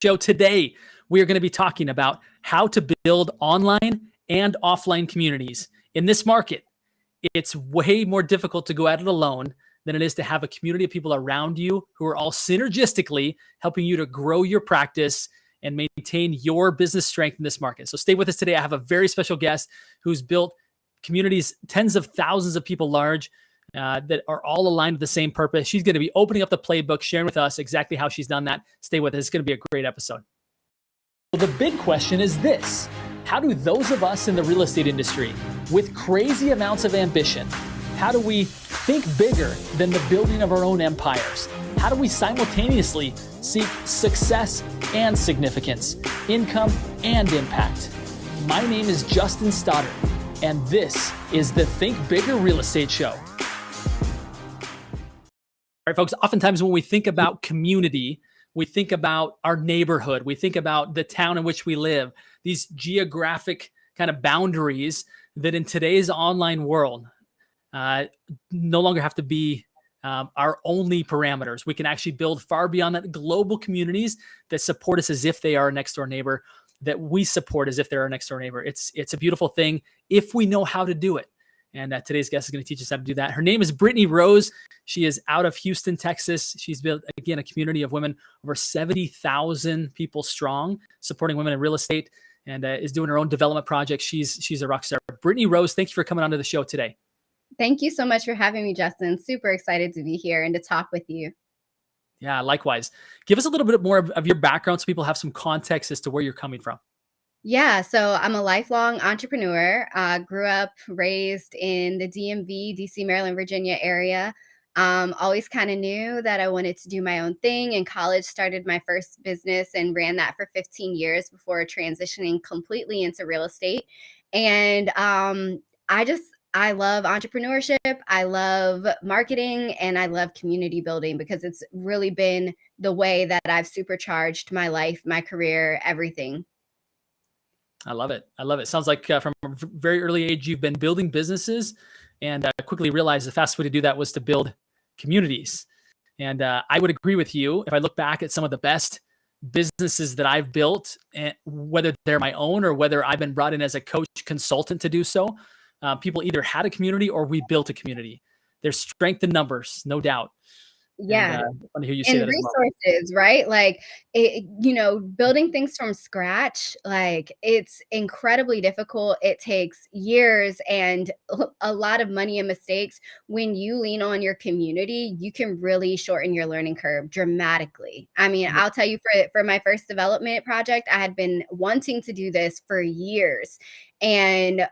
show. Today, we are going to be talking about how to build online and offline communities. In this market, it's way more difficult to go at it alone than it is to have a community of people around you who are all synergistically helping you to grow your practice and maintain your business strength in this market. So stay with us today. I have a very special guest who's built communities, tens of thousands of people large, that are all aligned with the same purpose. She's going to be opening up the playbook, sharing with us exactly how she's done that. Stay with us. It's going to be a great episode. Well, the big question is this: how do those of us in the real estate industry with crazy amounts of ambition, how do we think bigger than the building of our own empires? How do we simultaneously seek success and significance, income and impact? My name is Justin Stoddard, and this is the Think Bigger Real Estate Show. All right, folks, oftentimes when we think about community, we think about our neighborhood, we think about the town in which we live, these geographic kind of boundaries that in today's online world no longer have to be our only parameters. We can actually build far beyond that, global communities that support us as if they are a next door neighbor, that we support as if they're our next door neighbor. It's a beautiful thing if we know how to do it. And today's guest is going to teach us how to do that. Her name is Brittany Rose. She is out of Houston, Texas. She's built, again, a community of women, over 70,000 people strong, supporting women in real estate, and is doing her own development project. She's a rock star. Brittany Rose, thank you for coming onto the show today. Thank you so much for having me, Justin. Super excited to be here and to talk with you. Yeah, likewise. Give us a little bit more of your background so people have some context as to where you're coming from. Yeah, so I'm a lifelong entrepreneur. Grew up, raised in the DMV, DC, Maryland, Virginia area. Always kind of knew that I wanted to do my own thing. In college, started my first business and ran that for 15 years before transitioning completely into real estate. And I love entrepreneurship. I love marketing, and I love community building because it's really been the way that I've supercharged my life, my career, everything. I love it. I love it. Sounds like from a very early age, you've been building businesses and quickly realized the fastest way to do that was to build communities. And I would agree with you. If I look back at some of the best businesses that I've built, and whether they're my own or whether I've been brought in as a coach consultant to do so, people either had a community or we built a community. There's strength in numbers, no doubt. Yeah. And, I want to hear you say And that as well. resources, right? Like, building things from scratch, like, it's incredibly difficult. It takes years and a lot of money and mistakes. When you lean on your community, you can really shorten your learning curve dramatically. I mean, I'll tell you, for my first development project, I had been wanting to do this for years, and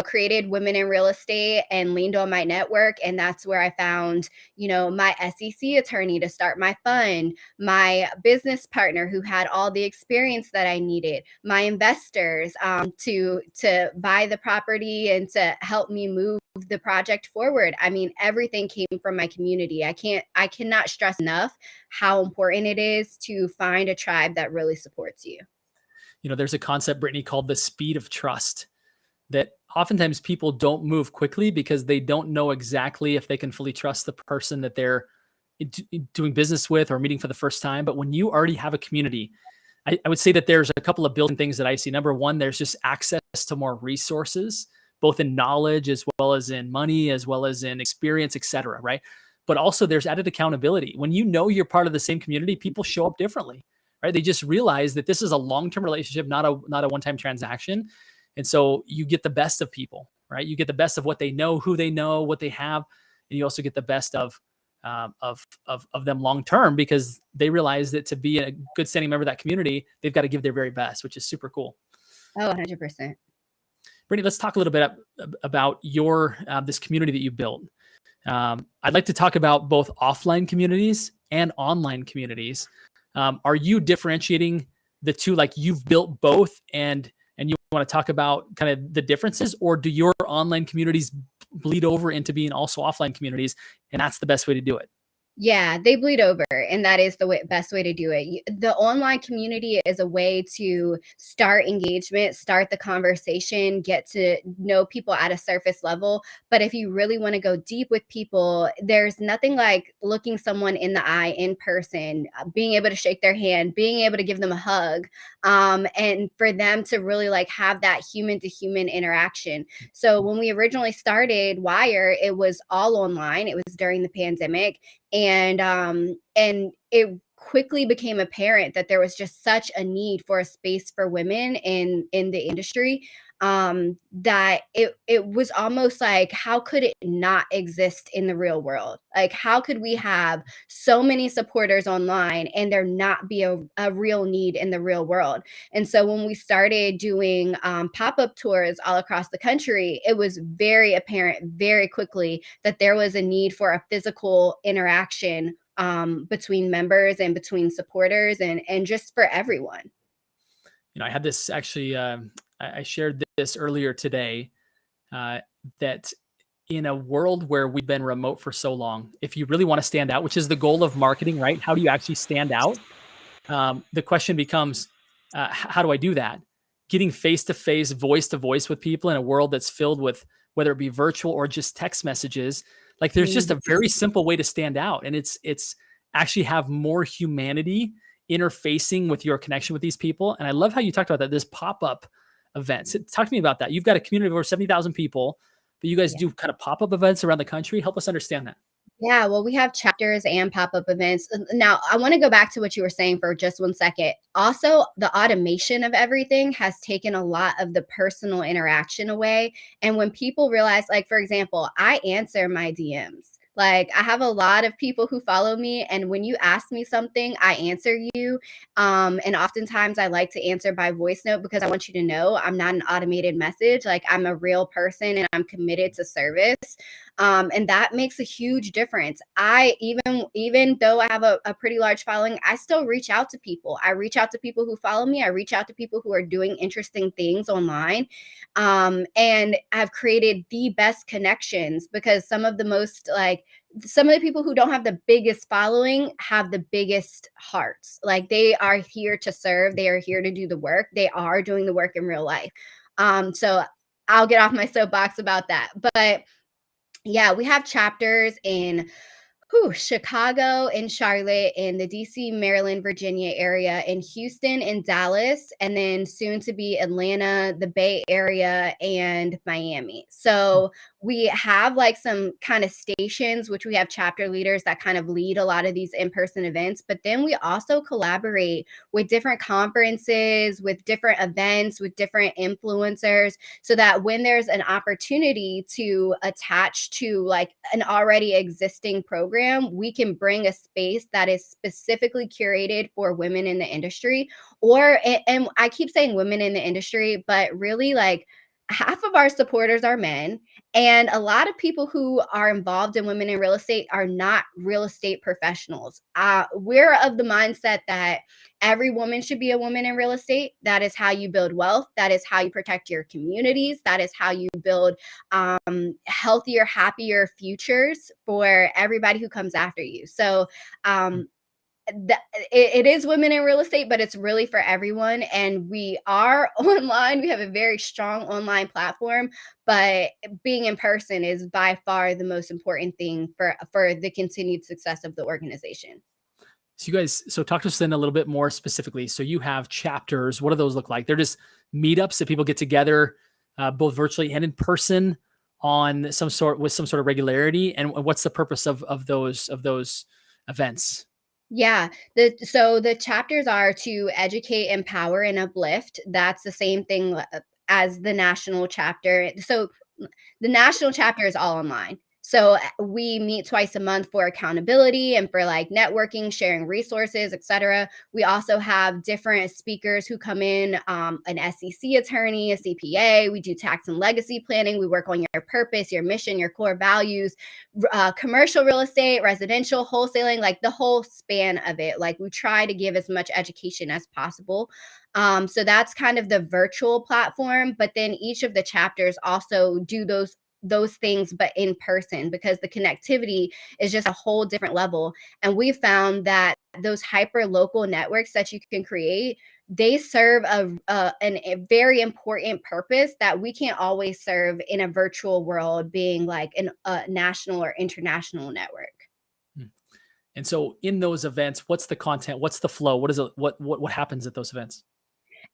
created Women in Real Estate and leaned on my network. And that's where I found, my SEC attorney to start my fund, my business partner who had all the experience that I needed, my investors to buy the property and to help me move the project forward. I mean, everything came from my community. I cannot stress enough how important it is to find a tribe that really supports you. There's a concept, Brittany, called the speed of trust, that oftentimes people don't move quickly because they don't know exactly if they can fully trust the person that they're doing business with or meeting for the first time. But when you already have a community, I would say that there's a couple of building things that I see. Number one, there's just access to more resources, both in knowledge as well as in money, as well as in experience, et cetera, right? But also there's added accountability. When you know you're part of the same community, people show up differently, right? They just realize that this is a long-term relationship, not a one-time transaction. And so you get the best of people, right? You get the best of what they know, who they know, what they have, and you also get the best of them long term because they realize that to be a good standing member of that community, they've got to give their very best, which is super cool. Oh, 100%. Brittany, let's talk a little bit about your this community that you built. I'd like to talk about both offline communities and online communities. Are you differentiating the two? Like, you've built both, and you want to talk about kind of the differences, or do your online communities bleed over into being also offline communities, and that's the best way to do it? Yeah, they bleed over, and that is the best way to do it. The online community is a way to start engagement, start the conversation, get to know people at a surface level. But if you really want to go deep with people, there's nothing like looking someone in the eye in person, being able to shake their hand, being able to give them a hug, and for them to really like have that human to human interaction. So when we originally started Wire, it was all online. It was during the pandemic, and it quickly became apparent that there was just such a need for a space for women in the industry, that it was almost like, how could it not exist in the real world? Like, how could we have so many supporters online and there not be a real need in the real world? And so when we started doing pop-up tours all across the country, it was very apparent very quickly that there was a need for a physical interaction, between members and between supporters, and just for everyone. I had this actually. I shared this earlier today. That in a world where we've been remote for so long, if you really want to stand out, which is the goal of marketing, right? How do you actually stand out? The question becomes, how do I do that? Getting face to face, voice to voice with people in a world that's filled with, whether it be virtual or just text messages, like there's just Mhm. a very simple way to stand out, and it's actually have more humanity interfacing with your connection with these people. And I love how you talked about that. This pop up events. Talk to me about that. You've got a community of over 70,000 people, but you guys do kind of pop up events around the country. Help us understand that. Yeah, well, we have chapters and pop-up events. Now, I want to go back to what you were saying for just one second. Also, the automation of everything has taken a lot of the personal interaction away. And when people realize, like, for example, I answer my DMs. Like, I have a lot of people who follow me, and when you ask me something, I answer you. And oftentimes I like to answer by voice note because I want you to know I'm not an automated message. Like, I'm a real person and I'm committed to service, and that makes a huge difference. I even though I have a pretty large following, I still reach out to people. I reach out to people who follow me. I reach out to people who are doing interesting things online, and I've created the best connections because some of the people who don't have the biggest following have the biggest hearts. Like, they are here to serve. They are here to do the work. They are doing the work in real life. So I'll get off my soapbox about that, but yeah, we have chapters in Chicago and Charlotte, in the DC, Maryland, Virginia area, in Houston and Dallas, and then soon to be Atlanta, the Bay Area, and Miami. So we have like some kind of stations, which we have chapter leaders that kind of lead a lot of these in-person events. But then we also collaborate with different conferences, with different events, with different influencers, so that when there's an opportunity to attach to like an already existing program, we can bring a space that is specifically curated for women in the industry. And I keep saying women in the industry, but really, like, half of our supporters are men, and a lot of people who are involved in women in real estate are not real estate professionals. We're of the mindset that every woman should be a woman in real estate. That is how you build wealth. That is how you protect your communities. That is how you build healthier, happier futures for everybody who comes after you. So, it is women in real estate, but it's really for everyone. And we are online. We have a very strong online platform, but being in person is by far the most important thing for the continued success of the organization. So you guys, so talk to us then a little bit more specifically. So you have chapters. What do those look like? They're just meetups that people get together, both virtually and in person, on some sort with some sort of regularity. And what's the purpose of those events? Yeah. The chapters are to educate, empower, and uplift. That's the same thing as the national chapter. So the national chapter is all online. So we meet twice a month for accountability and for like networking, sharing resources, etc. We also have different speakers who come in, an SEC attorney, a CPA. We do tax and legacy planning. We work on your purpose, your mission, your core values, commercial real estate, residential, wholesaling, like the whole span of it. Like, we try to give as much education as possible. So that's kind of the virtual platform. But then each of the chapters also do those those things, but in person, because the connectivity is just a whole different level. And we found that those hyper local networks that you can create, they serve a very important purpose that we can't always serve in a virtual world, being like a national or international network. Hmm. And so in those events, what's the content? What's the flow? What is it? What happens at those events?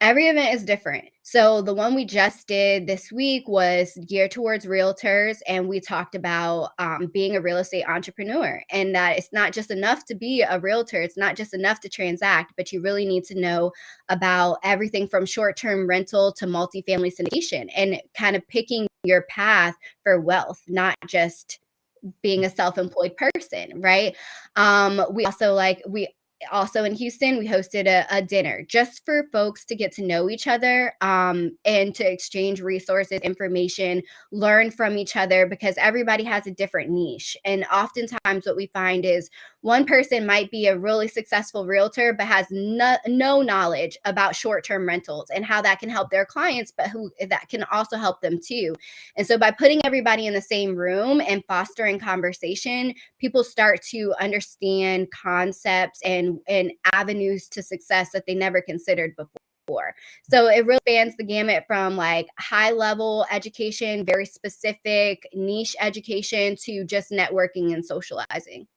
Every event is different. So the one we just did this week was geared towards realtors, and we talked about being a real estate entrepreneur, and that it's not just enough to be a realtor. It's not just enough to transact, but you really need to know about everything from short-term rental to multifamily syndication, and kind of picking your path for wealth, not just being a self-employed person, right? We also in Houston, we hosted a dinner just for folks to get to know each other, and to exchange resources, information, learn from each other, because everybody has a different niche. And oftentimes what we find is one person might be a really successful realtor, but has no knowledge about short-term rentals and how that can help their clients, but who that can also help them too. And so by putting everybody in the same room and fostering conversation, people start to understand concepts and avenues to success that they never considered before. So it really spans the gamut from like high level education, very specific niche education, to just networking and socializing.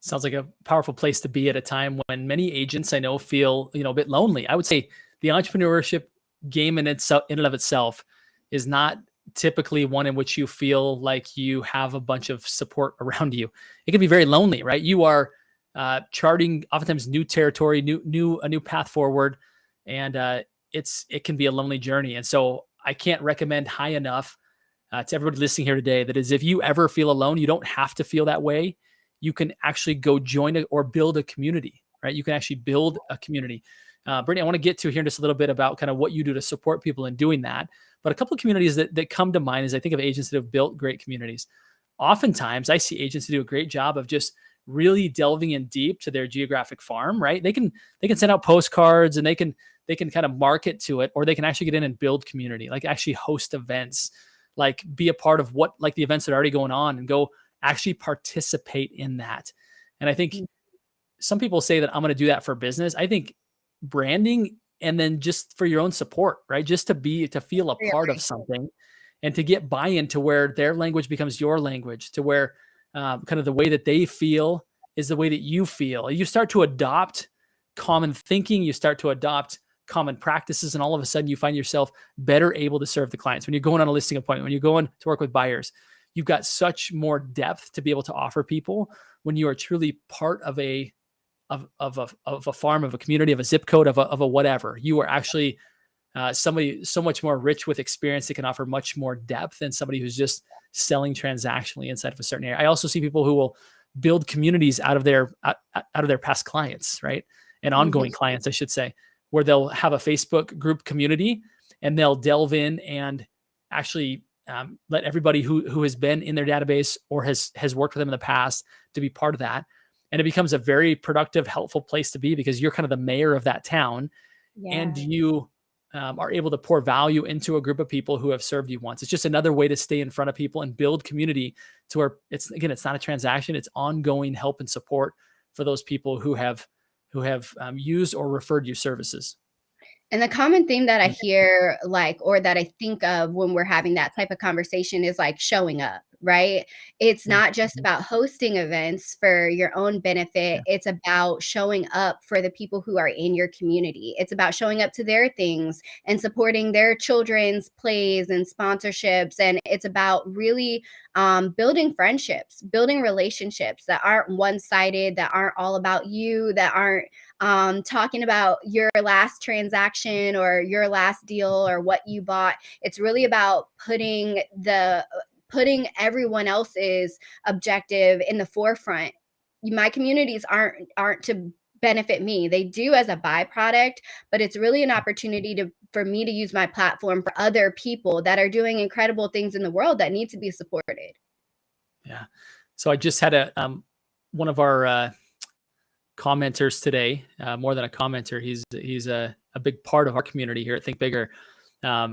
Sounds like a powerful place to be at a time when many agents I know feel, a bit lonely. I would say the entrepreneurship game in and of itself is not typically one in which you feel like you have a bunch of support around you. It can be very lonely, right? You are charting oftentimes new territory, a new path forward, and it can be a lonely journey. And so I can't recommend high enough to everybody listening here today that is, if you ever feel alone, you don't have to feel that way. You can actually go join or build a community, right? You can actually build a community. Brittany, I want to get to here in just a little bit about kind of what you do to support people in doing that. But a couple of communities that come to mind as I think of agents that have built great communities. Oftentimes, I see agents who do a great job of just really delving in deep to their geographic farm, right? They can send out postcards, and they can kind of market to it, or they can actually get in and build community, like actually host events, like be a part of like the events that are already going on, and go actually participate in that. And I think some people say that I'm going to do that for business. I think branding, and then just for your own support, right? Just to feel a part of something, and to get buy-in to where their language becomes your language, to where kind of the way that they feel is the way that you feel. You start to adopt common thinking, you start to adopt common practices, and all of a sudden you find yourself better able to serve the clients. When you're going on a listing appointment, when you're going to work with buyers, you've got such more depth to be able to offer people when you are truly part of a farm, of a community, of a zip code, of a whatever. You are actually somebody so much more rich with experience that can offer much more depth than somebody who's just selling transactionally inside of a certain area. I also see people who will build communities out of their past clients, right? And ongoing clients, I should say, where they'll have a Facebook group community, and they'll delve in and actually let everybody who has been in their database or has worked with them in the past to be part of that. And it becomes a very productive, helpful place to be, because you're kind of the mayor of that town, and you are able to pour value into a group of people who have served you once. It's just another way to stay in front of people and build community to where it's not a transaction, it's ongoing help and support for those people who have used or referred you services. And the common theme that I hear, like, or that I think of when we're having that type of conversation, is like showing up, right? It's not just about hosting events for your own benefit. It's about showing up for the people who are in your community. It's about showing up to their things and supporting their children's plays and sponsorships. And it's about really building friendships, building relationships that aren't one-sided, that aren't all about you, that aren't talking about your last transaction or your last deal or what you bought. It's really about putting everyone else's objective in the forefront. My communities aren't to benefit me. They do as a byproduct, but it's really an opportunity for me to use my platform for other people that are doing incredible things in the world that need to be supported. Yeah. So I just had one of our commenters today, more than a commenter. He's a big part of our community here at Think Bigger.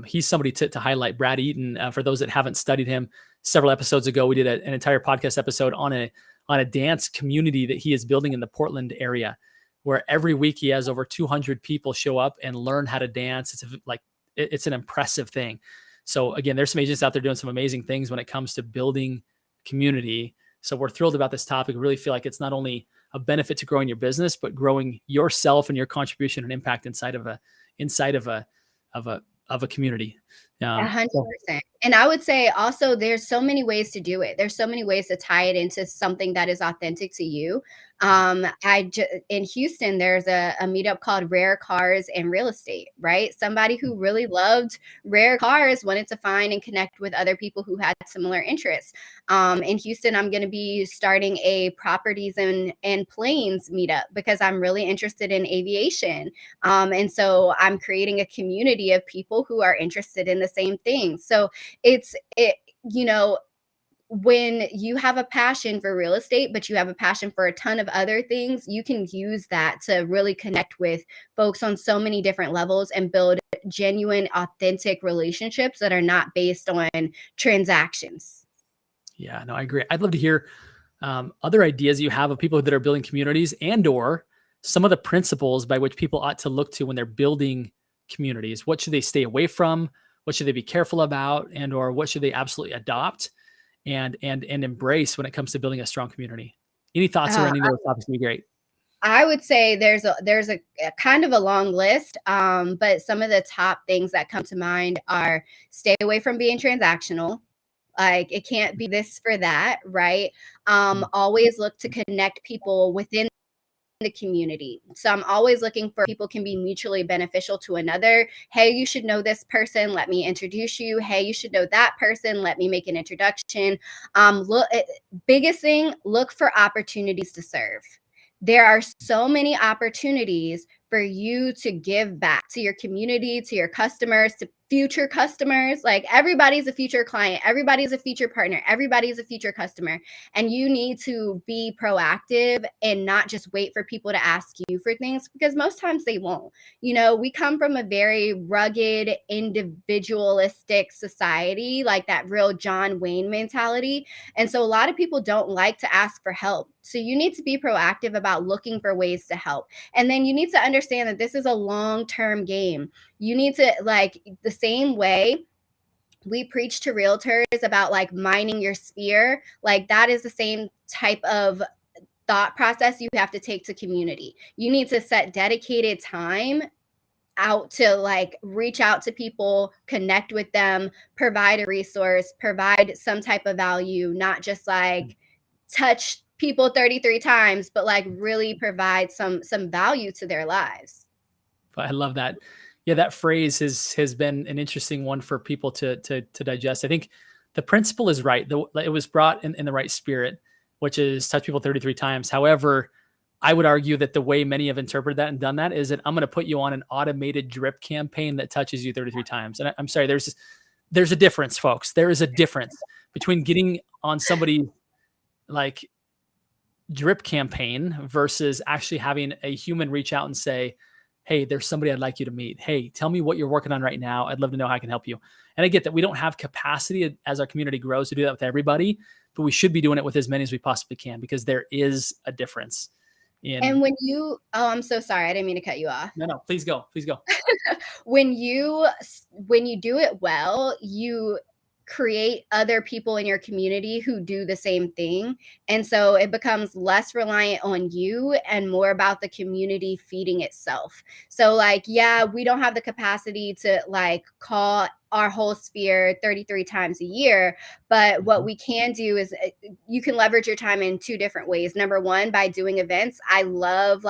He's somebody to highlight. Brad Eaton, for those that haven't studied him, several episodes ago, we did an entire podcast episode on a dance community that he is building in the Portland area, where every week he has over 200 people show up and learn how to dance. It's an impressive thing. So again, there's some agents out there doing some amazing things when it comes to building community. So we're thrilled about this topic. We really feel like it's not only a benefit to growing your business, but growing yourself and your contribution and impact inside of a community. 100%. And I would say also there's so many ways to do it. There's so many ways to tie it into something that is authentic to you. In Houston, there's a meetup called Rare Cars and Real Estate, right? Somebody who really loved rare cars wanted to find and connect with other people who had similar interests. In Houston, I'm going to be starting a properties and planes meetup because I'm really interested in aviation. And so I'm creating a community of people who are interested in the same thing. So when you have a passion for real estate, but you have a passion for a ton of other things, you can use that to really connect with folks on so many different levels and build genuine, authentic relationships that are not based on transactions. Yeah, no, I agree. I'd love to hear other ideas you have of people that are building communities and/or some of the principles by which people ought to look to when they're building communities. What should they stay away from? What should they be careful about? And/or what should they absolutely adopt and embrace when it comes to building a strong community? Any thoughts around any of those topics would be great. I would say there's a kind of a long list, but some of the top things that come to mind are stay away from being transactional. Like it can't be this for that, right? Always look to connect people within the community. So I'm always looking for people can be mutually beneficial to another. Hey, you should know this person. Let me introduce you. Hey, you should know that person. Let me make an introduction. Biggest thing, look for opportunities to serve. There are so many opportunities for you to give back to your community, to your customers, to future customers. Like everybody's a future client, everybody's a future partner, everybody's a future customer. And you need to be proactive and not just wait for people to ask you for things because most times they won't. We come from a very rugged, individualistic society, like that real John Wayne mentality. And so a lot of people don't like to ask for help. So you need to be proactive about looking for ways to help. And then you need to understand that this is a long-term game. You need to, like, the same way we preach to realtors about like mining your sphere, like that is the same type of thought process you have to take to community. You need to set dedicated time out to like reach out to people, connect with them, provide a resource, provide some type of value, not just like touch people 33 times, but like really provide some value to their lives. I love that. Yeah, that phrase has been an interesting one for people to digest. I think the principle is right. It was brought in the right spirit, which is touch people 33 times. However, I would argue that the way many have interpreted that and done that is that I'm going to put you on an automated drip campaign that touches you 33 times. And I'm sorry, there's a difference, folks. There is a difference between getting on somebody's like drip campaign versus actually having a human reach out and say, hey, there's somebody I'd like you to meet. Hey, tell me what you're working on right now. I'd love to know how I can help you. And I get that we don't have capacity as our community grows to do that with everybody, but we should be doing it with as many as we possibly can because there is a difference. And when you, I'm so sorry. I didn't mean to cut you off. No, please go. Please go. When you do it well, you create other people in your community who do the same thing. And so it becomes less reliant on you and more about the community feeding itself. So like, yeah, we don't have the capacity to like call our whole sphere 33 times a year. But what we can do is you can leverage your time in two different ways. Number one, by doing events. I love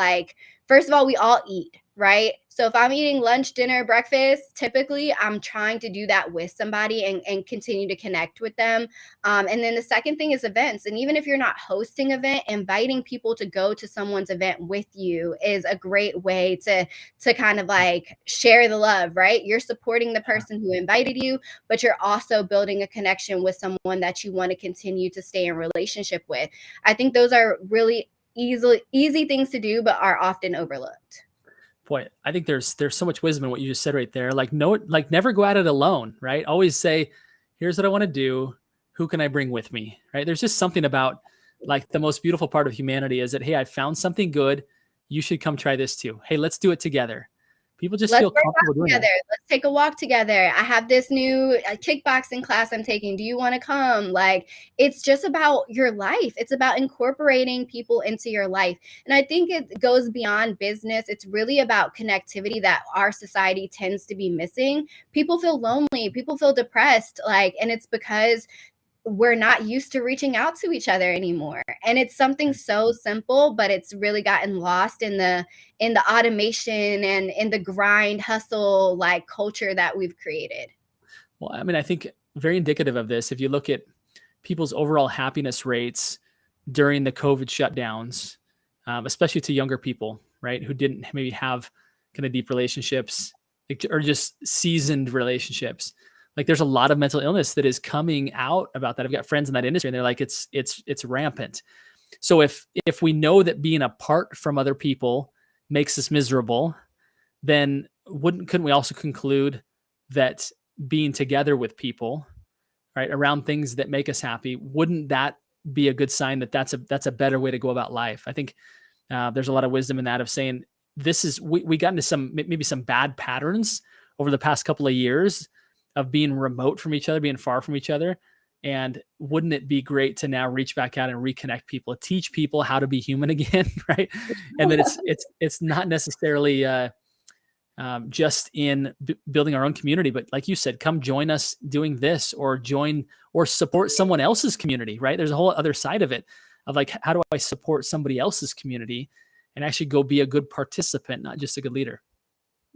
first of all, we all eat, right? So if I'm eating lunch, dinner, breakfast, typically I'm trying to do that with somebody and continue to connect with them. And then the second thing is events. And even if you're not hosting an event, inviting people to go to someone's event with you is a great way to kind of like share the love, right? You're supporting the person who invited you, but you're also building a connection with someone that you want to continue to stay in relationship with. I think those are really easy things to do, but are often overlooked. Boy, I think there's so much wisdom in what you just said right there. Like no, like never go at it alone, right? Always say, here's what I want to do. Who can I bring with me? Right? There's just something about like the most beautiful part of humanity is that, hey, I found something good. You should come try this too. Hey, let's do it together. People just Let's feel work comfortable out doing that. together. Let's take a walk together. I have this new kickboxing class I'm taking. Do you want to come? Like, it's just about your life. It's about incorporating people into your life. And I think it goes beyond business. It's really about connectivity that our society tends to be missing. People feel lonely, people feel depressed, like, and it's because we're not used to reaching out to each other anymore. And it's something so simple, but it's really gotten lost in the automation and in the grind hustle like culture that we've created. Well, I mean, I think very indicative of this, if you look at people's overall happiness rates during the COVID shutdowns, especially to younger people, right, who didn't maybe have kind of deep relationships like, or just seasoned relationships. Like there's a lot of mental illness that is coming out about that. I've got friends in that industry, and they're like, it's rampant. So if we know that being apart from other people makes us miserable, then couldn't we also conclude that being together with people, right, around things that make us happy, wouldn't that be a good sign that that's a better way to go about life? I think there's a lot of wisdom in that of saying this is we got into maybe some bad patterns over the past couple of years of being remote from each other, being far from each other. And wouldn't it be great to now reach back out and reconnect people, teach people how to be human again, right? And that it's not necessarily just in building our own community, but like you said, come join us doing this, or join or support someone else's community, right? There's a whole other side of it of like, how do I support somebody else's community and actually go be a good participant, not just a good leader?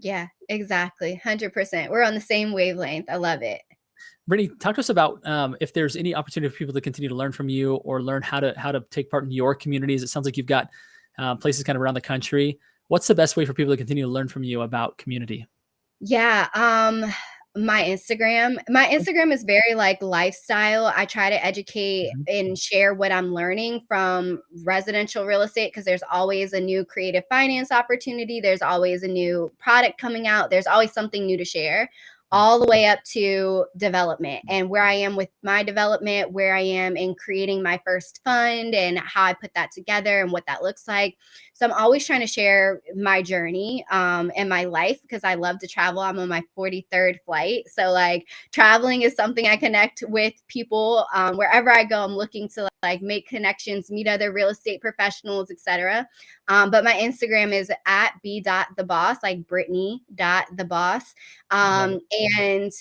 Yeah, exactly. 100%. We're on the same wavelength. I love it. Brittany, talk to us about if there's any opportunity for people to continue to learn from you or learn how to take part in your communities. It sounds like you've got places kind of around the country. What's the best way for people to continue to learn from you about community? Yeah, my Instagram is very like lifestyle. I try to educate Mhm. and share what I'm learning from residential real estate, because there's always a new creative finance opportunity. There's always a new product coming out. There's always something new to share, all the way up to development and where I am with my development, where I am in creating my first fund and how I put that together and what that looks like. So I'm always trying to share my journey and my life, because I love to travel. I'm on my 43rd flight. So like traveling is something I connect with people wherever I go. I'm looking to like make connections, meet other real estate professionals, etc. But my Instagram is at b.theboss, like Brittany.theboss. Love it. And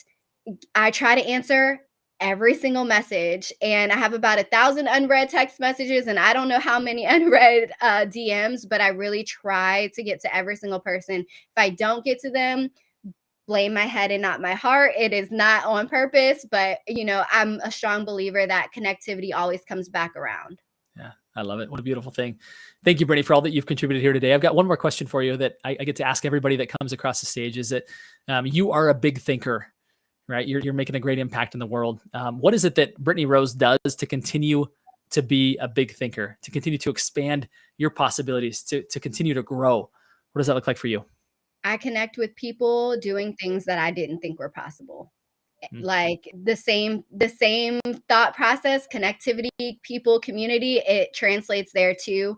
I try to answer every single message, and I have about 1,000 unread text messages, and I don't know how many unread DMs, but I really try to get to every single person. If I don't get to them, blame my head and not my heart. It is not on purpose, but I'm a strong believer that connectivity always comes back around. Yeah, I love it. What a beautiful thing. Thank you, Brittany, for all that you've contributed here today. I've got one more question for you that I get to ask everybody that comes across the stage is that you are a big thinker, right? You're making a great impact in the world. What is it that Brittany Rose does to continue to be a big thinker, to continue to expand your possibilities, to continue to grow? What does that look like for you? I connect with people doing things that I didn't think were possible. Mm. Like the same thought process, connectivity, people, community, it translates there too.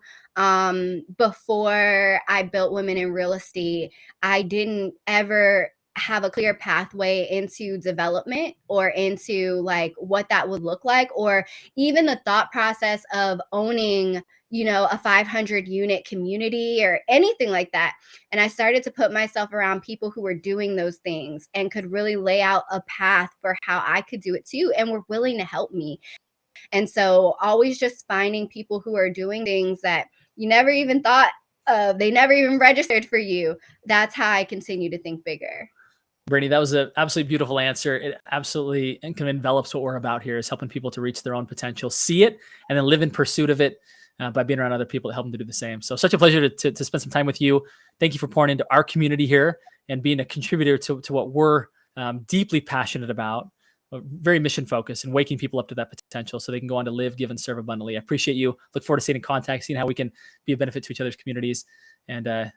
Before I built Women in Real Estate, I didn't ever have a clear pathway into development or into like what that would look like, or even the thought process of owning a 500 unit community or anything like that. And I started to put myself around people who were doing those things and could really lay out a path for how I could do it too, and were willing to help me. And so always just finding people who are doing things that you never even thought of, they never even registered for you. That's how I continue to think bigger. Brittany, that was an absolutely beautiful answer. It absolutely kind of envelops what we're about here is helping people to reach their own potential, see it, and then live in pursuit of it by being around other people to help them to do the same. So such a pleasure to spend some time with you. Thank you for pouring into our community here and being a contributor to what we're deeply passionate about, very mission focused and waking people up to that potential so they can go on to live, give, and serve abundantly. I appreciate you. Look forward to staying in contact, seeing how we can be a benefit to each other's communities. And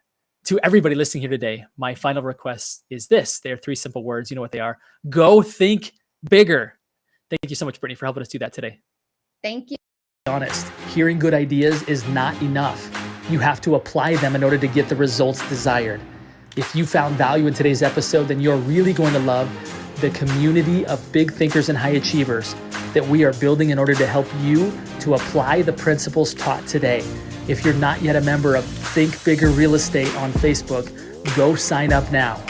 to everybody listening here today, my final request is this. They are 3 simple words. You know what they are. Go think bigger. Thank you so much, Brittany, for helping us do that today. Thank you. Honest, hearing good ideas is not enough. You have to apply them in order to get the results desired. If you found value in today's episode, then you're really going to love the community of big thinkers and high achievers that we are building in order to help you to apply the principles taught today. If you're not yet a member of Think Bigger Real Estate on Facebook, go sign up now.